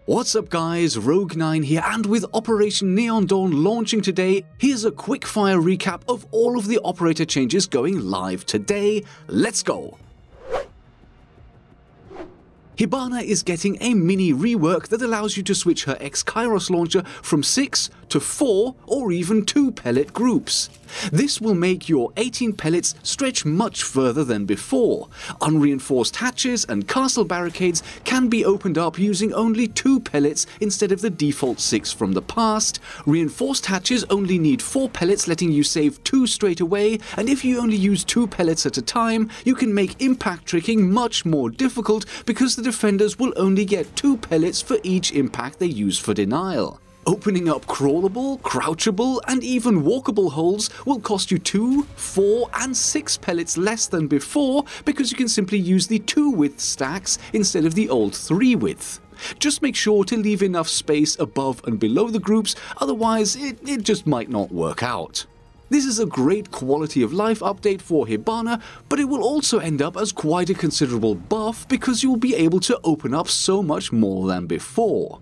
What's up guys, Rogue9 here, and with Operation Neon Dawn launching today, here's a quick-fire recap of all of the operator changes going live today. Let's go! Hibana is getting a mini rework that allows you to switch her X-Kairos launcher from 6 to 4 or even 2 pellet groups. This will make your 18 pellets stretch much further than before. Unreinforced hatches and castle barricades can be opened up using only 2 pellets instead of the default 6 from the past. Reinforced hatches only need 4 pellets, letting you save 2 straight away, and if you only use 2 pellets at a time, you can make impact tricking much more difficult because the defenders will only get 2 pellets for each impact they use for denial. Opening up crawlable, crouchable, and even walkable holes will cost you 2, 4, and 6 pellets less than before because you can simply use the 2 width stacks instead of the old 3 width. Just make sure to leave enough space above and below the groups, otherwise it just might not work out. This is a great quality of life update for Hibana, but it will also end up as quite a considerable buff because you will be able to open up so much more than before.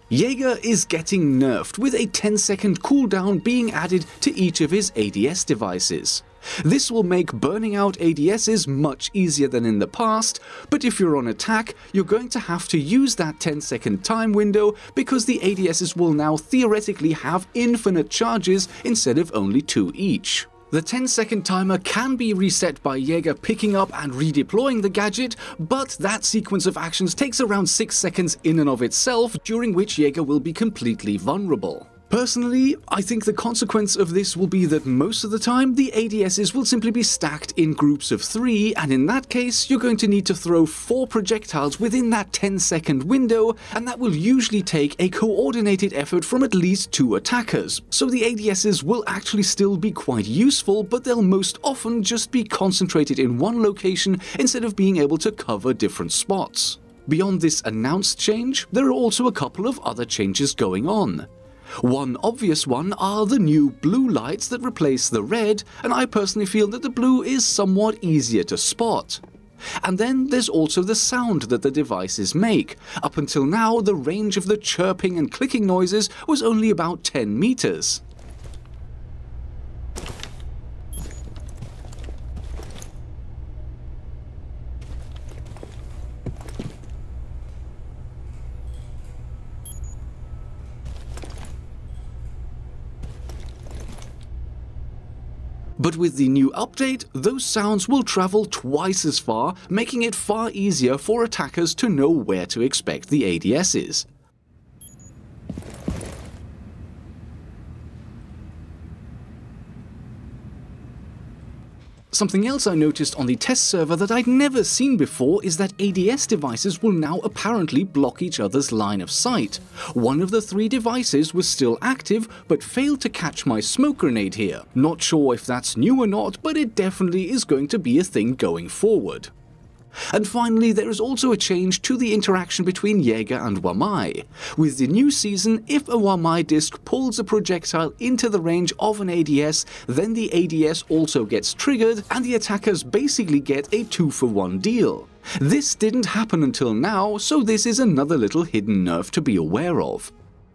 Jäger is getting nerfed, with a 10-second cooldown being added to each of his ADS devices. This will make burning out ADSs much easier than in the past, but if you're on attack, you're going to have to use that 10-second time window because the ADSs will now theoretically have infinite charges instead of only 2 each. The 10-second timer can be reset by Jäger picking up and redeploying the gadget, but that sequence of actions takes around 6 seconds in and of itself, during which Jäger will be completely vulnerable. Personally, I think the consequence of this will be that most of the time the ADSs will simply be stacked in groups of 3, and in that case you're going to need to throw 4 projectiles within that 10-second window, and that will usually take a coordinated effort from at least 2 attackers. So the ADSs will actually still be quite useful, but they'll most often just be concentrated in one location instead of being able to cover different spots. Beyond this announced change, there are also a couple of other changes going on. One obvious one are the new blue lights that replace the red, and I personally feel that the blue is somewhat easier to spot. And then there's also the sound that the devices make. Up until now, the range of the chirping and clicking noises was only about 10 meters. But with the new update, those sounds will travel twice as far, making it far easier for attackers to know where to expect the ADSs. Something else I noticed on the test server that I'd never seen before is that ADS devices will now apparently block each other's line of sight. One of the 3 devices was still active, but failed to catch my smoke grenade here. Not sure if that's new or not, but it definitely is going to be a thing going forward. And finally, there is also a change to the interaction between Jäger and Wamai. With the new season, if a Wamai disc pulls a projectile into the range of an ADS, then the ADS also gets triggered, and the attackers basically get a 2-for-1 deal. This didn't happen until now, so this is another little hidden nerf to be aware of.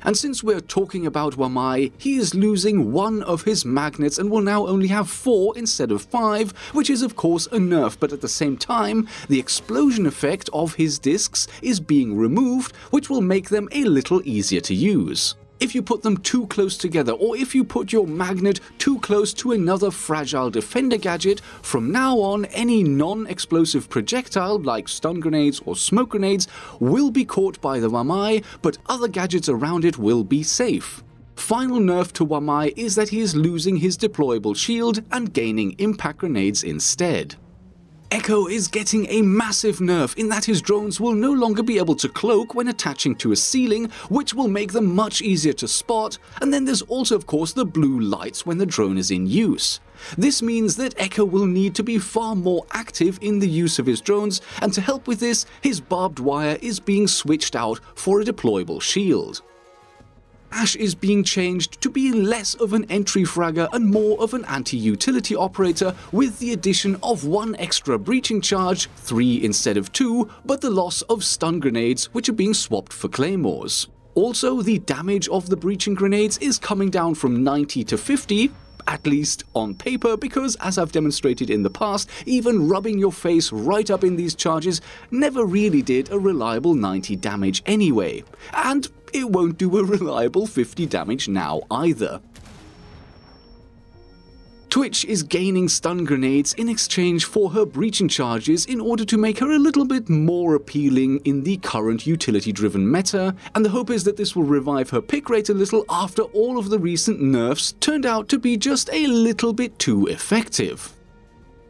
And since we're talking about Wamai, he is losing 1 of his magnets and will now only have 4 instead of 5, which is of course a nerf, but at the same time, the explosion effect of his discs is being removed, which will make them a little easier to use. If you put them too close together, or if you put your magnet too close to another fragile defender gadget, from now on any non-explosive projectile like stun grenades or smoke grenades will be caught by the Wamai, but other gadgets around it will be safe. Final nerf to Wamai is that he is losing his deployable shield and gaining impact grenades instead. Echo is getting a massive nerf in that his drones will no longer be able to cloak when attaching to a ceiling, which will make them much easier to spot, and then there's also of course the blue lights when the drone is in use. This means that Echo will need to be far more active in the use of his drones, and to help with this, his barbed wire is being switched out for a deployable shield. Ashe is being changed to be less of an entry fragger and more of an anti-utility operator, with the addition of 1 extra breaching charge, 3 instead of 2, but the loss of stun grenades, which are being swapped for claymores. Also, the damage of the breaching grenades is coming down from 90 to 50, at least on paper, because as I've demonstrated in the past, even rubbing your face right up in these charges never really did a reliable 90 damage anyway, and it won't do a reliable 50 damage now either. Twitch is gaining stun grenades in exchange for her breaching charges in order to make her a little bit more appealing in the current utility-driven meta, and the hope is that this will revive her pick rate a little after all of the recent nerfs turned out to be just a little bit too effective.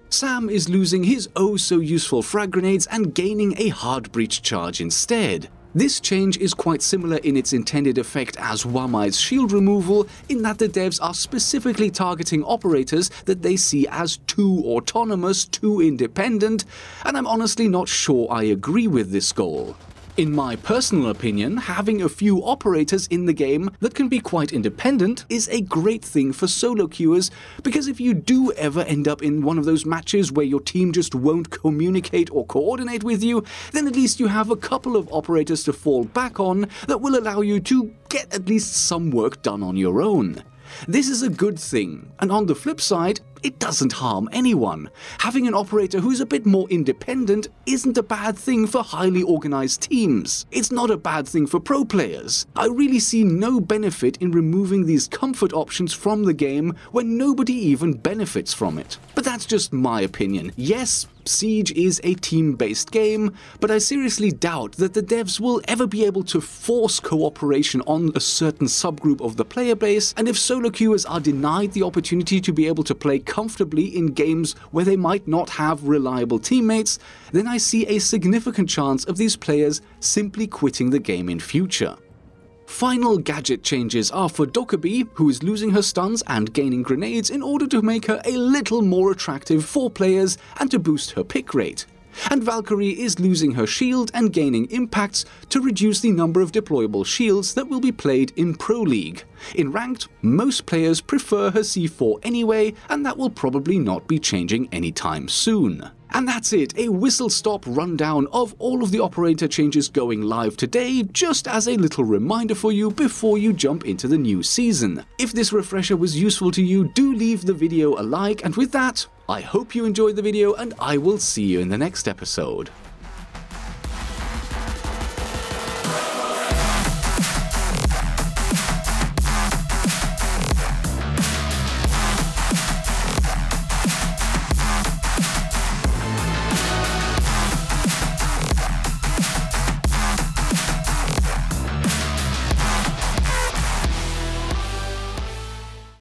Sam is losing his oh-so-useful frag grenades and gaining a hard breach charge instead. This change is quite similar in its intended effect as Wamai's shield removal, in that the devs are specifically targeting operators that they see as too autonomous, too independent, and I'm honestly not sure I agree with this goal. In my personal opinion, having a few operators in the game that can be quite independent is a great thing for solo queuers, because if you do ever end up in one of those matches where your team just won't communicate or coordinate with you, then at least you have a couple of operators to fall back on that will allow you to get at least some work done on your own. This is a good thing, and on the flip side, it doesn't harm anyone. Having an operator who's a bit more independent isn't a bad thing for highly organized teams. It's not a bad thing for pro players. I really see no benefit in removing these comfort options from the game when nobody even benefits from it. But that's just my opinion. Yes, Siege is a team-based game, but I seriously doubt that the devs will ever be able to force cooperation on a certain subgroup of the player base, and if solo queuers are denied the opportunity to be able to play comfortably in games where they might not have reliable teammates, then I see a significant chance of these players simply quitting the game in future. Final gadget changes are for Dokkaebi, who is losing her stuns and gaining grenades in order to make her a little more attractive for players and to boost her pick rate. And Valkyrie is losing her shield and gaining impacts to reduce the number of deployable shields that will be played in Pro League. In Ranked, most players prefer her C4 anyway, and that will probably not be changing anytime soon. And that's it, a whistle-stop rundown of all of the operator changes going live today, just as a little reminder for you before you jump into the new season. If this refresher was useful to you, do leave the video a like, and with that, I hope you enjoyed the video and I will see you in the next episode.